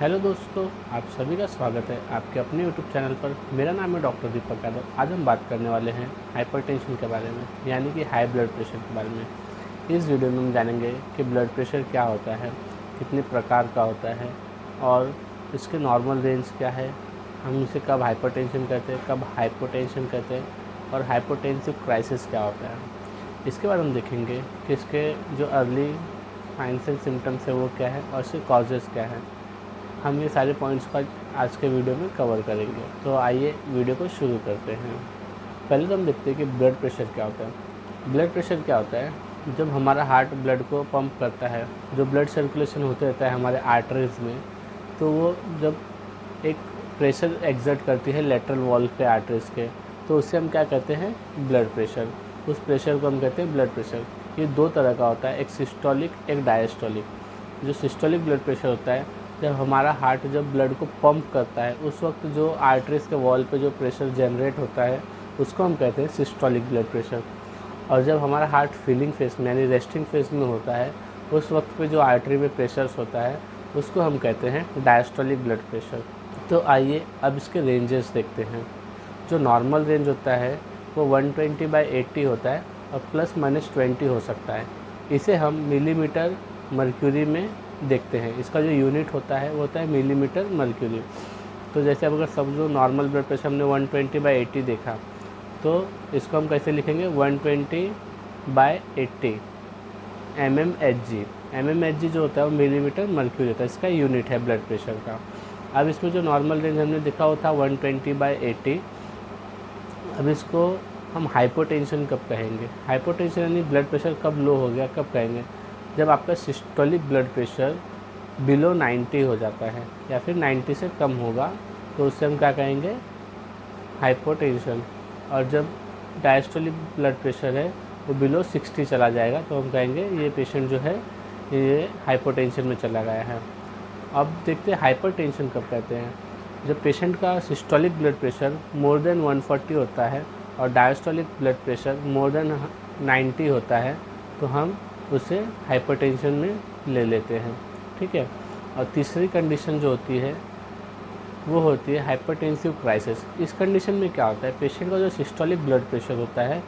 Hello दोस्तों, आप सभी का स्वागत है आपके अपने यूट्यूब चैनल पर। मेरा नाम है डॉक्टर दीपक यादव। आज हम बात करने वाले हैं हाइपरटेंशन के बारे में, यानी कि हाई ब्लड प्रेशर के बारे में। इस वीडियो में हम जानेंगे कि ब्लड प्रेशर क्या होता है, कितने प्रकार का होता है और इसके नॉर्मल रेंज क्या है, हम इसे कब हाइपरटेंशन कहते हैं, कब हाइपोटेंशन कहते हैं और हाइपोटेंसिव क्राइसिस क्या होता है। इसके बाद हम देखेंगे कि इसके जो अर्ली साइंस एंड सिम्टम्स है वो क्या है और इसके कॉजेज़ क्या है। हम ये सारे पॉइंट्स का आज के वीडियो में कवर करेंगे। तो आइए वीडियो को शुरू करते हैं। पहले तो हम देखते हैं कि ब्लड प्रेशर क्या होता है। ब्लड प्रेशर क्या होता है? जब हमारा हार्ट ब्लड को पंप करता है, जो ब्लड सर्कुलेशन होते रहता है हमारे आर्टरीज में, तो वो जब एक प्रेशर एग्जर्ट करती है लेटरल वॉल पे आर्टरीज के, तो उससे हम क्या कहते हैं? Blood pressure. उस प्रेशर को हम कहते हैं ब्लड प्रेशर। ये दो तरह का होता है, एक सिस्टोलिक, एक डायस्टोलिक। जो सिस्टोलिक ब्लड प्रेशर होता है, जब हमारा हार्ट जब ब्लड को पंप करता है उस वक्त जो आर्टरीज के वॉल पे जो प्रेशर जनरेट होता है उसको हम कहते हैं सिस्टोलिक ब्लड प्रेशर। और जब हमारा हार्ट फीलिंग फेज में यानी रेस्टिंग फेज में होता है उस वक्त पे जो आर्टरी में प्रेशर्स होता है उसको हम कहते हैं डायस्टोलिक ब्लड प्रेशर। तो आइए अब इसके रेंजेस देखते हैं। जो नॉर्मल रेंज होता है वो 120/80 होता है और ±20 हो सकता है। इसे हम मिलीमीटर मर्क्यूरी में देखते हैं। इसका जो यूनिट होता है वो होता है मिलीमीटर मर्क्यूरी। तो जैसे अब अगर सब जो नॉर्मल ब्लड प्रेशर हमने 120/80 देखा, तो इसको हम कैसे लिखेंगे? 120/80 mmHg। mmHg जो होता है वो मिलीमीटर मर्क्यूरी होता है, इसका यूनिट है ब्लड प्रेशर का। अब इसमें जो नॉर्मल रेंज हमने देखा वो था 120/80। अब इसको हम हाइपोटेंशन कब कहेंगे? हाइपोटेंशन यानी ब्लड प्रेशर कब लो हो गया, कब कहेंगे? जब आपका सिस्टोलिक ब्लड प्रेशर बिलो 90 हो जाता है या फिर 90 से कम होगा तो उससे हम क्या कहेंगे? हाइपोटेंशन। और जब डायस्टोलिक ब्लड प्रेशर है वो बिलो 60 चला जाएगा तो हम कहेंगे ये पेशेंट जो है ये हाइपोटेंशन में चला गया है। अब देखते हैं हाइपरटेंशन कब कहते हैं। जब पेशेंट का systolic blood pressure more than 140 होता है और diastolic blood pressure more than 90 होता है तो हम उसे हाइपरटेंशन में ले लेते हैं, ठीक है। और तीसरी कंडीशन जो होती है वो होती है हाइपरटेंसिव क्राइसिस। इस कंडीशन में क्या होता है? पेशेंट का जो सिस्टोलिक ब्लड प्रेशर होता है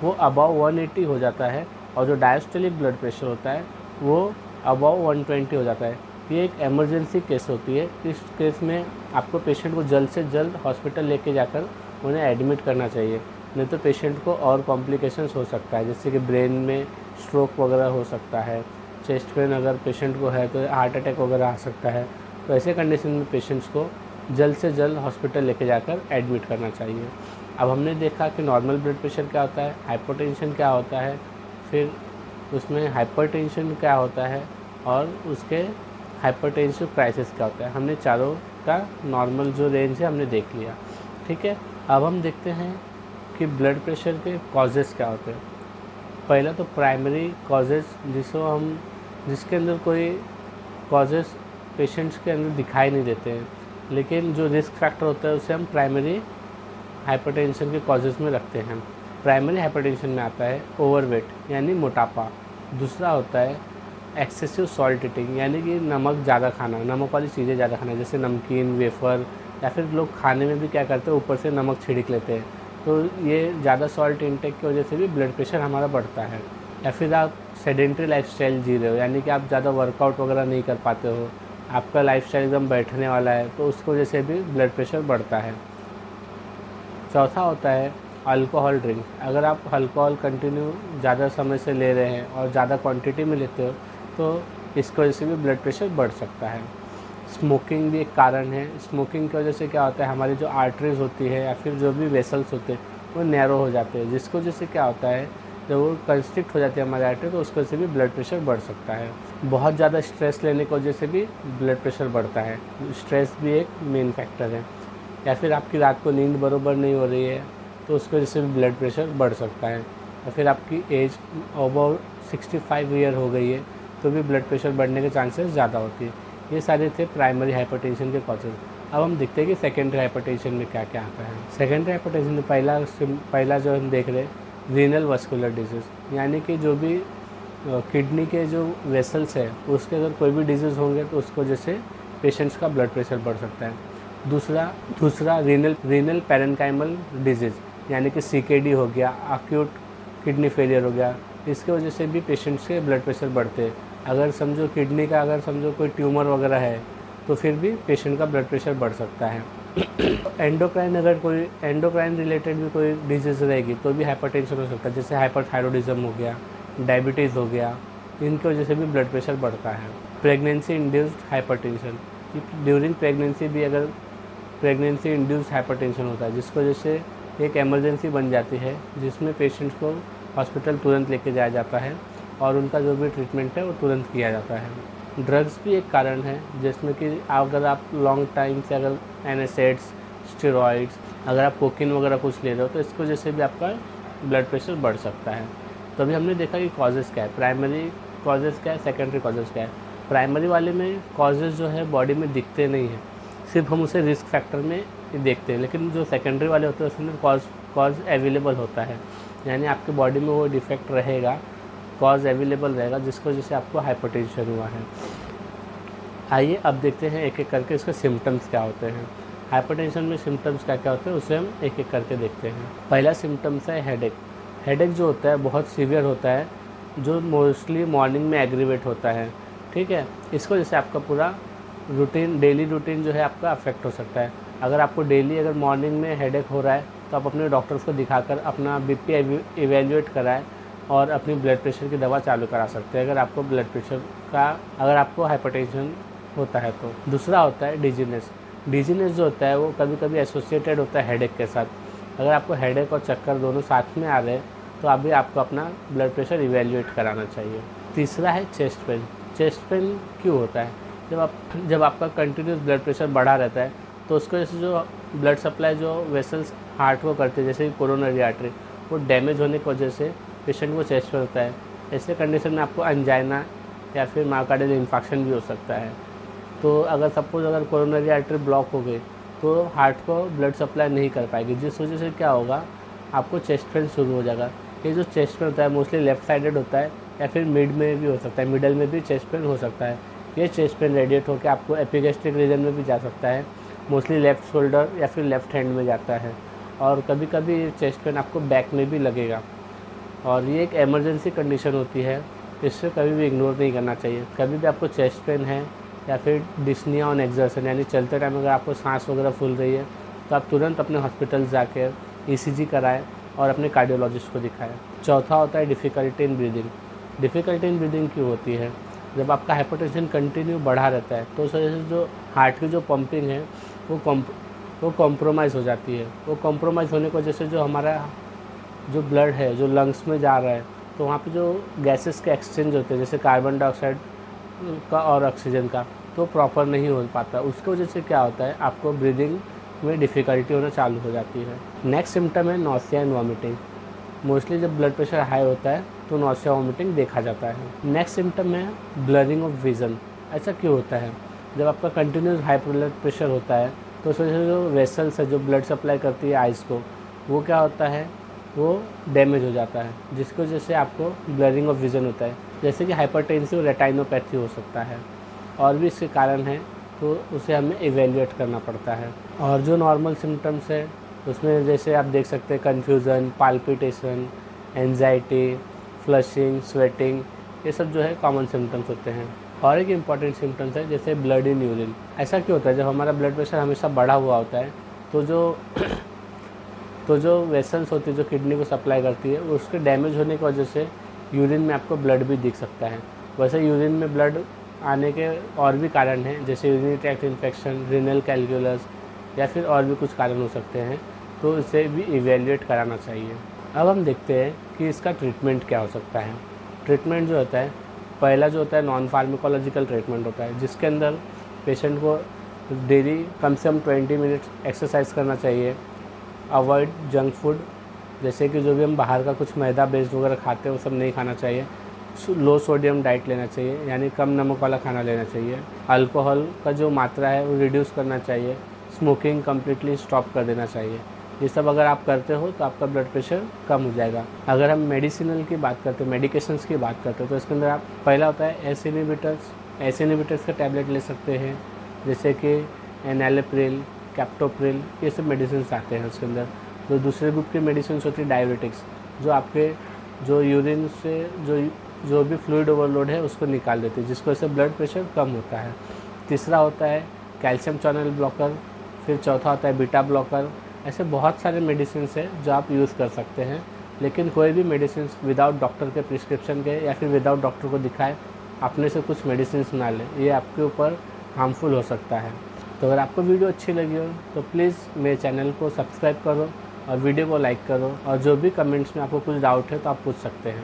वो अबव 180 हो जाता है और जो डायस्टोलिक ब्लड प्रेशर होता है वो अबव 120 हो जाता है। ये एक इमरजेंसी केस होती है। इस केस में आपको पेशेंट को जल्द से जल्द हॉस्पिटल लेके जाकर उन्हें एडमिट करना चाहिए, नहीं तो पेशेंट को और कॉम्प्लिकेशंस हो सकता है, जैसे कि ब्रेन में स्ट्रोक वगैरह हो सकता है, चेस्ट पेन अगर पेशेंट को है तो हार्ट अटैक वगैरह आ सकता है। तो ऐसे कंडीशन में पेशेंट्स को जल्द से जल्द हॉस्पिटल लेके जाकर एडमिट करना चाहिए। अब हमने देखा कि नॉर्मल ब्लड प्रेशर क्या होता है, हाइपोटेंशन क्या होता है, फिर उसमें हाइपरटेंशन क्या होता है और उसके हाइपरटेंसिव क्राइसिस क्या होता है। हमने चारों का नॉर्मल जो रेंज है हमने देख लिया, ठीक है। अब हम देखते हैं कि ब्लड प्रेशर के कॉजेज़ क्या होते हैं। पहला तो प्राइमरी कॉजेज़ जिसके अंदर कोई कॉजेज़ पेशेंट्स के अंदर दिखाई नहीं देते हैं, लेकिन जो रिस्क फैक्टर होता है उसे हम प्राइमरी हाइपरटेंशन के कॉजेज़ में रखते हैं। प्राइमरी हाइपरटेंशन में आता है ओवरवेट यानी मोटापा। दूसरा होता है एक्सेसिव सॉल्ट ईटिंग यानी कि नमक ज़्यादा खाना, नमक वाली चीज़ें ज़्यादा खाना, जैसे नमकीन, वेफ़र, या फिर लोग खाने में भी क्या करते हैं ऊपर से नमक छिड़क लेते हैं। तो ये ज़्यादा सॉल्ट इंटेक की वजह से भी ब्लड प्रेशर हमारा बढ़ता है। या फिर आप सेडेंट्री लाइफस्टाइल जी रहे हो, यानी कि आप ज़्यादा वर्कआउट वगैरह नहीं कर पाते हो, आपका लाइफस्टाइल एकदम बैठने वाला है, तो उसकी वजह से भी ब्लड प्रेशर बढ़ता है। चौथा होता है अल्कोहल ड्रिंक। अगर आप अल्कोहल कंटिन्यू ज़्यादा समय से ले रहे हैं और ज़्यादा क्वांटिटी में लेते हो तो इसकी वजह से भी ब्लड प्रेशर बढ़ सकता है। स्मोकिंग भी एक कारण है। स्मोकिंग की वजह से क्या होता है, हमारी जो आर्टरीज होती है या फिर जो भी वेसल्स होते हैं वो नैरो हो जाते हैं, जिसकी वजह से क्या होता है जब वो कंस्ट्रिक्ट हो जाती है हमारी आर्टरी तो उसकी वजह से भी ब्लड प्रेशर बढ़ सकता है। बहुत ज़्यादा स्ट्रेस लेने की वजह से भी ब्लड प्रेशर बढ़ता है। स्ट्रेस भी एक मेन फैक्टर है। या फिर आपकी रात को नींद बराबर नहीं हो रही है तो उसकी वजह से भी ब्लड प्रेशर बढ़ सकता है। या फिर आपकी एज अबाउट 65 ईयर हो गई है तो भी ब्लड प्रेशर बढ़ने के चांसेस ज़्यादा होती है। ये सारे थे प्राइमरी हाइपरटेंशन के कॉजेज़। अब हम देखते हैं कि सेकेंडरी हाइपरटेंशन में क्या क्या आता है। सेकेंडरी हाइपरटेंशन में पहला जो हम देख रहे हैं रीनल वस्कुलर डिजीज़, यानी कि जो भी किडनी के जो वेसल्स है उसके अगर कोई भी डिजीज़ होंगे तो उसकी वजह से पेशेंट्स का ब्लड प्रेशर बढ़ सकता है। दूसरा रीनल पैरेन्काइमल डिजीज़ यानी कि CKD हो गया, एक्यूट किडनी फेलियर हो गया, इसके वजह से भी पेशेंट्स के ब्लड प्रेशर बढ़ते हैं। अगर समझो किडनी का कोई ट्यूमर वगैरह है तो फिर भी पेशेंट का ब्लड प्रेशर बढ़ सकता है। एंडोक्राइन रिलेटेड भी कोई डिजीज़ रहेगी तो भी हाइपरटेंशन हो सकता है, जैसे हाइपरथायरॉयडिज्म हो गया, डायबिटीज़ हो गया, इनकी वजह से भी ब्लड प्रेशर बढ़ता है। Pregnancy induced hypertension, during pregnancy भी अगर प्रेगनेंसी इंड्यूस्ड हाइपरटेंशन होता है जिसकी वजह से एक इमरजेंसी बन जाती है जिसमें पेशेंट्स को हॉस्पिटल तुरंत लेके जाया जाता है और उनका जो भी ट्रीटमेंट है वो तुरंत किया जाता है। ड्रग्स भी एक कारण है जिसमें कि अगर आप लॉन्ग टाइम से अगर NSAIDs, स्टेरॉइड्स, अगर आप कोकीन वगैरह कुछ ले रहे हो तो इसकी वजह से भी आपका ब्लड प्रेशर बढ़ सकता है। तो अभी हमने देखा कि कॉजेज़ क्या है, प्राइमरी कॉजेज़ क्या है, सेकेंडरी कॉजेज़ क्या है। प्राइमरी वाले में कॉजेज़ जो है बॉडी में दिखते नहीं हैं, सिर्फ हम उसे रिस्क फैक्टर में देखते हैं, लेकिन जो सेकेंडरी वाले होते हैं उसमें कॉज अवेलेबल होता है, यानी आपके बॉडी में वो डिफेक्ट रहेगा, कॉज अवेलेबल रहेगा जिसकी वजह से आपको हाइपरटेंशन हुआ है। आइए अब देखते हैं एक एक करके इसके सिम्टम्स क्या होते हैं। हाइपरटेंशन में सिम्टम्स क्या क्या होते हैं उसे हम एक एक करके देखते हैं। पहला सिम्टम्स है हेडेक। हेडेक जो होता है बहुत सीवियर होता है, जो मोस्टली मॉर्निंग में एग्रीवेट होता है, ठीक है। इसकी वजह से आपका पूरा डेली रूटीन जो है आपका अफेक्ट हो सकता है। अगर आपको डेली अगर मॉर्निंग में हेडेक हो रहा है तो आप अपने डॉक्टर्स को दिखाकर अपना BP इवेल्युएट कराएं और अपनी ब्लड प्रेशर की दवा चालू करा सकते हैं अगर आपको हाइपरटेंशन होता है तो। दूसरा होता है डिजीनेस। डिजीनेस जो होता है वो कभी कभी एसोसिएटेड होता है हेडेक के साथ। अगर आपको हेडेक और चक्कर दोनों साथ में आ रहे हैं तो अभी आपको अपना ब्लड प्रेशर इवेल्युएट कराना चाहिए। तीसरा है चेस्ट पेन। चेस्ट पेन क्यों होता है? जब आपका कंटिन्यूस ब्लड प्रेशर बढ़ा रहता है तो उसकी वजह से जो ब्लड सप्लाई जो वेसल्स हार्ट को करते हैं जैसे कोरोनरी आर्टरी, वो डैमेज होने की वजह से पेशेंट को चेस्ट पेन होता है। ऐसे कंडीशन में आपको अंजाइना या फिर मायोकार्डियल इन्फेक्शन भी हो सकता है। तो अगर सपोज अगर कोरोनरी आर्टरी ब्लॉक हो गई तो हार्ट को ब्लड सप्लाई नहीं कर पाएगी, जिस वजह से क्या होगा, आपको चेस्ट पेन शुरू हो जाएगा। ये जो चेस्ट पेन होता है मोस्टली लेफ्ट साइडेड होता है या फिर मिड में भी हो सकता है, मिडल में भी चेस्ट पेन हो सकता है। ये चेस्ट पेन रेडिएट होकर आपको एपिगैस्ट्रिक रीजन में भी जा सकता है, मोस्टली लेफ़्ट शोल्डर या फिर लेफ़्ट हैंड में जाता है, और कभी कभी चेस्ट पेन आपको बैक में भी लगेगा। और ये एक इमरजेंसी कंडीशन होती है, इससे कभी भी इग्नोर नहीं करना चाहिए। कभी भी आपको चेस्ट पेन है या फिर डिस्निया ऑन एक्सर्शन यानी चलते टाइम अगर आपको सांस वगैरह फूल रही है तो आप तुरंत अपने हॉस्पिटल जाकर ECG कराएं और अपने कार्डियोलॉजिस्ट को दिखाएं। चौथा होता है difficulty in breathing. Difficulty in breathing क्यों होती है? जब आपका हाइपरटेंशन कंटिन्यू बढ़ा रहता है तो उस वजह से जो हार्ट की जो पंपिंग है वो कॉम्प्रोमाइज़ हो जाती है। वो कॉम्प्रोमाइज़ होने की वजह से जो हमारा जो ब्लड है जो लंग्स में जा रहा है तो वहाँ पे जो गैसेस के एक्सचेंज होते हैं जैसे कार्बन डाइऑक्साइड का और ऑक्सीजन का, तो प्रॉपर नहीं हो पाता। उसकी वजह से क्या होता है, आपको ब्रीदिंग में डिफ़िकल्टी होना चालू हो जाती है। नेक्स्ट सिम्टम है नॉसिया एंड वॉमिटिंग। मोस्टली जब ब्लड प्रेशर हाई होता है तो नॉसिया वॉमिटिंग देखा जाता है। नेक्स्ट सिम्टम है ब्लरिंग ऑफ विज़न। ऐसा क्यों होता है? जब आपका कंटिन्यूस हाई ब्लड प्रेशर होता है तो उस वजह से जो वेसल्स है जो ब्लड सप्लाई करती है आइज़ को, वो क्या होता है, वो डैमेज हो जाता है, जिसकी वजह से आपको ब्लरिंग ऑफ विज़न होता है। जैसे कि हाइपरटेंसिव रेटाइनोपैथी हो सकता है, और भी इसके कारण हैं तो उसे हमें इवेल्युएट करना पड़ता है। और जो नॉर्मल सिम्टम्स है उसमें जैसे आप देख सकते हैं confusion, palpitation, anxiety, flushing, sweating, ये सब जो है कॉमन सिम्टम्स होते हैं। और एक इम्पॉर्टेंट सिम्टम्स है जैसे ब्लड इन यूरिन। ऐसा क्यों होता है? जब हमारा ब्लड प्रेशर हमेशा बढ़ा हुआ होता है तो जो वेसल्स होती है जो किडनी को सप्लाई करती है उसके डैमेज होने की वजह से यूरिन में आपको ब्लड भी दिख सकता है। वैसे यूरिन में ब्लड आने के और भी कारण हैं जैसे urinary tract infection, renal calculus या फिर और भी कुछ कारण हो सकते हैं, तो इसे भी इवेल्युएट कराना चाहिए। अब हम देखते हैं कि इसका ट्रीटमेंट क्या हो सकता है। ट्रीटमेंट जो होता है, पहला जो होता है नॉन फार्माकोलॉजिकल ट्रीटमेंट होता है, जिसके अंदर पेशेंट को डेली कम से कम 20 मिनट्स एक्सरसाइज करना चाहिए। अवॉइड जंक फूड, जैसे कि जो भी हम बाहर का कुछ मैदा बेस्ड वगैरह खाते हैं वो सब नहीं खाना चाहिए। लो सोडियम डाइट लेना चाहिए यानी कम नमक वाला खाना लेना चाहिए। अल्कोहल का जो मात्रा है वो रिड्यूस करना चाहिए। स्मोकिंग कम्प्लीटली स्टॉप कर देना चाहिए। ये सब अगर आप करते हो तो आपका ब्लड प्रेशर कम हो जाएगा। अगर हम मेडिसिनल की बात करते हैं, मेडिकेशंस की बात करते हैं, तो इसके अंदर आप पहला होता है एस इनहिबिटर्स का टैबलेट ले सकते हैं। जैसे कि एनालिप्रिल, कैप्टोप्रिल, ये सब मेडिसिन आते हैं उसके अंदर। तो दूसरे ग्रुप की मेडिसिन होती है डायबिटिक्स, जो आपके जो यूरिन से जो भी फ्लूइड ओवरलोड है उसको निकाल देती है, जिसको वजह से ब्लड प्रेशर कम होता है। तीसरा होता है कैल्शियम चैनल ब्लॉकर, फिर चौथा होता है बीटा ब्लॉकर। ऐसे बहुत सारे मेडिसिन है जो आप यूज़ कर सकते हैं, लेकिन कोई भी मेडिसिन विदाउट डॉक्टर के प्रिस्क्रिप्शन के या फिर विदाउट डॉक्टर को दिखाए अपने से कुछ मेडिसिन ना लें, ये आपके ऊपर हार्मफुल हो सकता है। तो अगर आपको वीडियो अच्छी लगी हो तो प्लीज़ मेरे चैनल को सब्सक्राइब करो और वीडियो को लाइक करो, और जो भी कमेंट्स में आपको कुछ डाउट है तो आप पूछ सकते हैं।